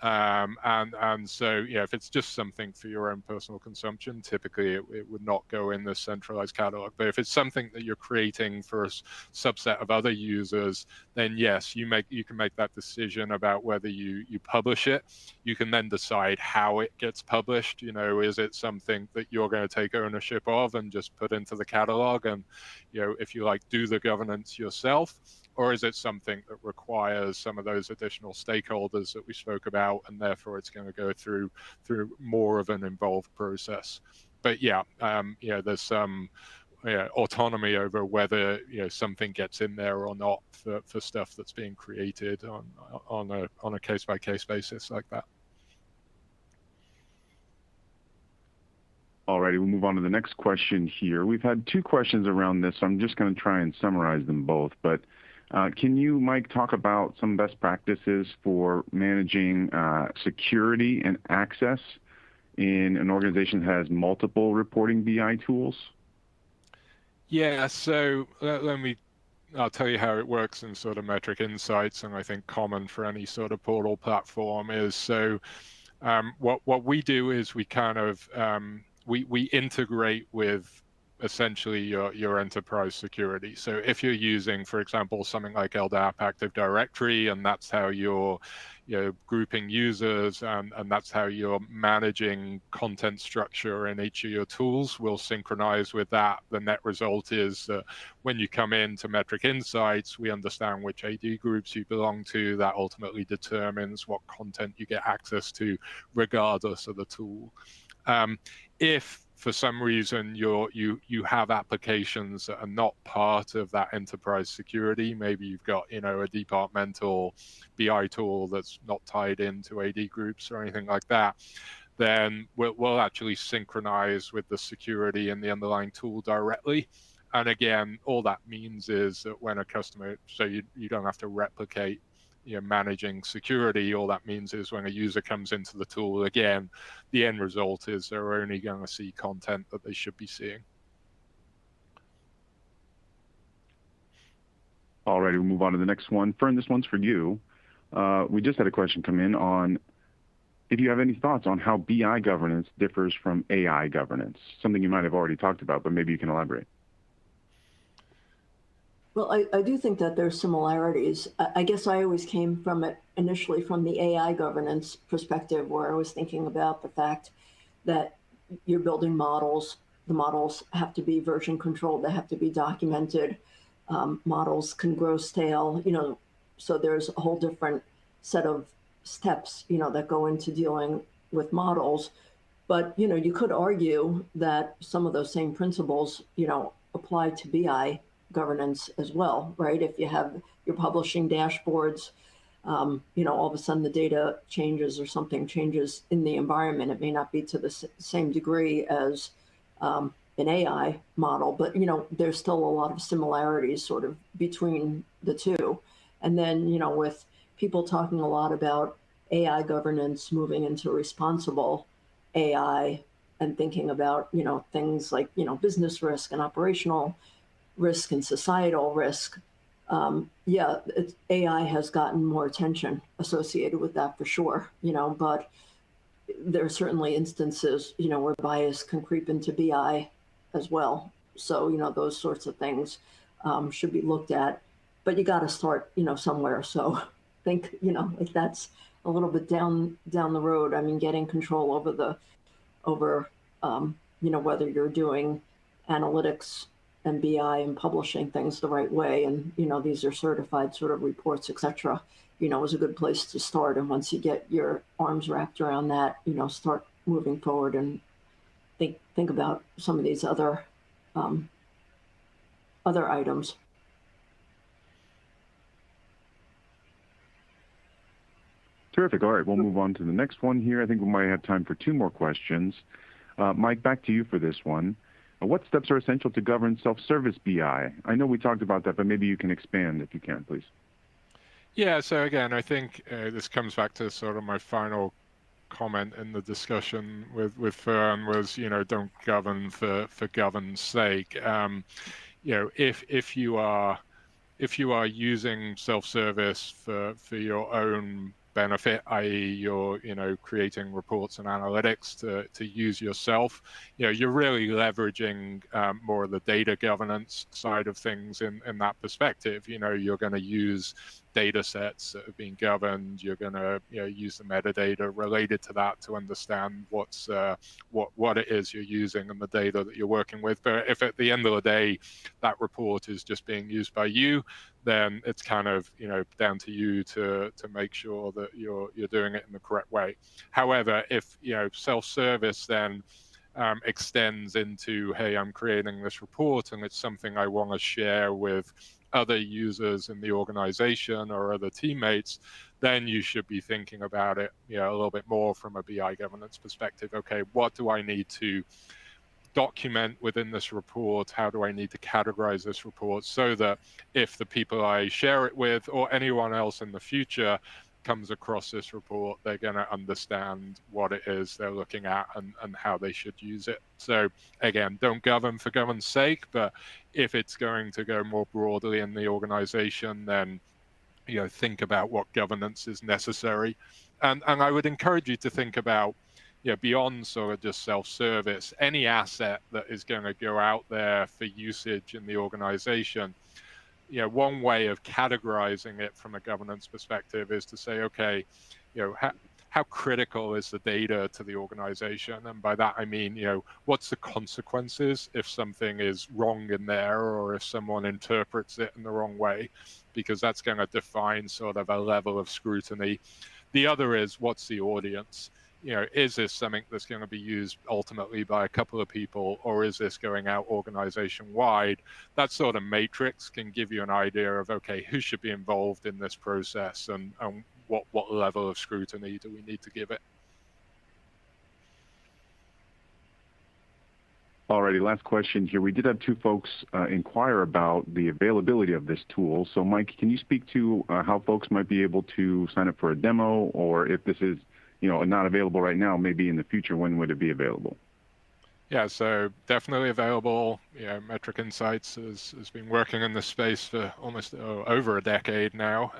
And so, if it's just something for your own personal consumption, typically it would not go in the centralized catalog. But if it's something that you're creating for a subset of other users, then yes, you can make that decision about whether you publish it. You can then decide how it gets published. Is it something that you're going to take ownership of and just put into the catalog and, if you like, do the governance yourself? Or is it something that requires some of those additional stakeholders that we spoke about, and therefore it's going to go through more of an involved process? But there's some autonomy over whether something gets in there or not for stuff that's being created on a case-by-case basis like that. All righty, we'll move on to the next question here. We've had two questions around this, so I'm just going to try and summarize them both. But can you, Mike, talk about some best practices for managing security and access in an organization that has multiple reporting BI tools? Yeah, so I'll tell you how it works in sort of Metric Insights, and I think common for any sort of portal platform is, so what we do is we kind of, we integrate with essentially your enterprise security. So if you're using, for example, something like LDAP Active Directory, and that's how you're grouping users, and that's how you're managing content structure in each of your tools, we'll synchronize with that. The net result is that when you come into Metric Insights, we understand which AD groups you belong to. That ultimately determines what content you get access to, regardless of the tool. If for some reason you have applications that are not part of that enterprise security, maybe you've got a departmental BI tool that's not tied into AD groups or anything like that, then we'll actually synchronize with the security in the underlying tool directly. And again, all that means is that when a customer, so you don't have to replicate managing security. All that means is when a user comes into the tool, again, the end result is they're only going to see content that they should be seeing. All right, we'll move on to the next one. Fern, this one's for you. We just had a question come in on if you have any thoughts on how BI governance differs from AI governance, something you might have already talked about, but maybe you can elaborate. Well, I do think that there's similarities. I guess I always came from it initially from the AI governance perspective, where I was thinking about the fact that you're building models. The models have to be version controlled. They have to be documented. Models can grow stale, so there's a whole different set of steps, that go into dealing with models. But, you could argue that some of those same principles, apply to BI governance as well, right? If you're publishing dashboards, all of a sudden the data changes or something changes in the environment. It may not be to the same degree as an AI model, but there's still a lot of similarities sort of between the two. And then, with people talking a lot about AI governance moving into responsible AI and thinking about, things like, business risk and operational risk and societal risk, Yeah, AI has gotten more attention associated with that for sure, but there are certainly instances, where bias can creep into BI as well. So, those sorts of things should be looked at, but you got to start, somewhere. So think, if that's a little bit down the road, I mean, getting control over whether you're doing analytics and BI and publishing things the right way. And, these are certified sort of reports, et cetera, is a good place to start. And once you get your arms wrapped around that, start moving forward and think about some of these other items. Terrific. All right, we'll move on to the next one here. I think we might have time for 2 more questions. Mike, back to you for this one. What steps are essential to govern self-service BI? I know we talked about that, but maybe you can expand if you can, please. Yeah, so again, I think this comes back to sort of my final comment in the discussion with Fern was, don't govern for govern's sake. If you are using self-service for your own benefit, i.e. you're creating reports and analytics to use yourself, you're really leveraging more of the data governance side of things in that perspective. You're going to use data sets that have been governed. You're going to use the metadata related to that to understand what it is you're using and the data that you're working with. But if at the end of the day that report is just being used by you, then it's kind of down to you to make sure that you're doing it in the correct way. However, if self-service then extends into, hey, I'm creating this report and it's something I want to share with other users in the organization or other teammates, then you should be thinking about it a little bit more from a BI governance perspective. Okay, what do I need to document within this report? How do I need to categorize this report so that if the people I share it with or anyone else in the future comes across this report, they're going to understand what it is they're looking at and how they should use it. So again, don't govern for govern's sake, but if it's going to go more broadly in the organization, then think about what governance is necessary. And I would encourage you to think about beyond sort of just self-service, any asset that is going to go out there for usage in the organization. One way of categorizing it from a governance perspective is to say, okay, how critical is the data to the organization? And by that, I mean, what's the consequences if something is wrong in there or if someone interprets it in the wrong way? Because that's going to define sort of a level of scrutiny. The other is, what's the audience? Is this something that's going to be used ultimately by a couple of people, or is this going out organization-wide? That sort of matrix can give you an idea of, okay, who should be involved in this process and what level of scrutiny do we need to give it? Alrighty, last question here. We did have 2 folks inquire about the availability of this tool. So Mike, can you speak to how folks might be able to sign up for a demo, or if this is not available right now, maybe in the future, when would it be available? Yeah, so definitely available. Metric Insights has been working in this space for almost over a decade now.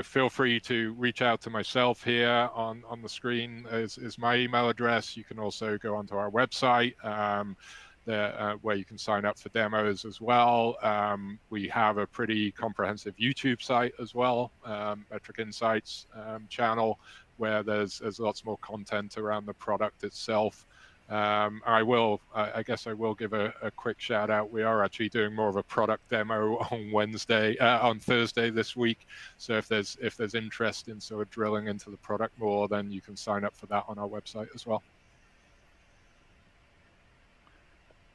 Feel free to reach out to myself here on the screen is my email address. You can also go onto our website where you can sign up for demos as well. We have a pretty comprehensive YouTube site as well, Metric Insights channel, where there's lots more content around the product itself. I guess I will give a quick shout out. We are actually doing more of a product demo on Thursday this week. So if there's interest in sort of drilling into the product more, then you can sign up for that on our website as well.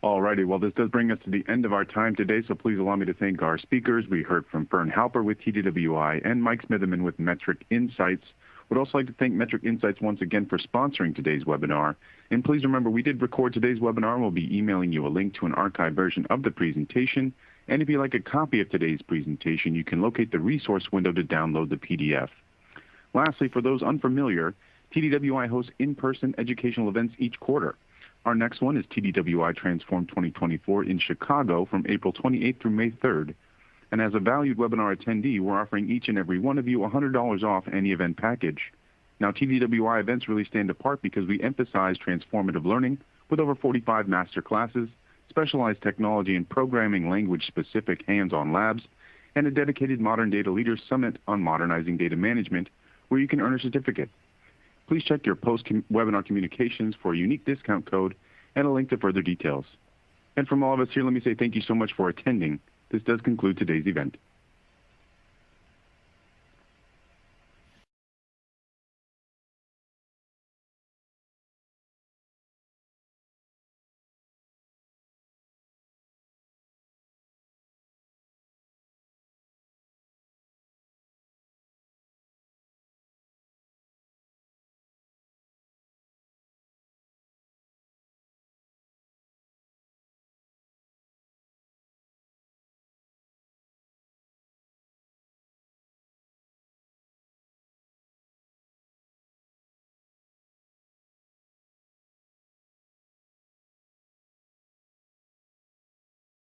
Alrighty, well, this does bring us to the end of our time today, so please allow me to thank our speakers. We heard from Fern Halper with TDWI and Mike Smitheman with Metric Insights. Would also like to thank Metric Insights once again for sponsoring today's webinar. And please remember, we did record today's webinar, and we'll be emailing you a link to an archived version of the presentation. And if you'd like a copy of today's presentation, you can locate the resource window to download the PDF. Lastly, for those unfamiliar, TDWI hosts in-person educational events each quarter. Our next one is TDWI Transform 2024 in Chicago from April 28th through May 3rd. And as a valued webinar attendee, we're offering each and every one of you $100 off any event package. Now, TDWI events really stand apart because we emphasize transformative learning with over 45 master classes, specialized technology and programming language-specific hands-on labs, and a dedicated Modern Data Leaders Summit on modernizing data management, where you can earn a certificate. Please check your post-webinar communications for a unique discount code and a link to further details. And from all of us here, let me say thank you so much for attending. This does conclude today's event.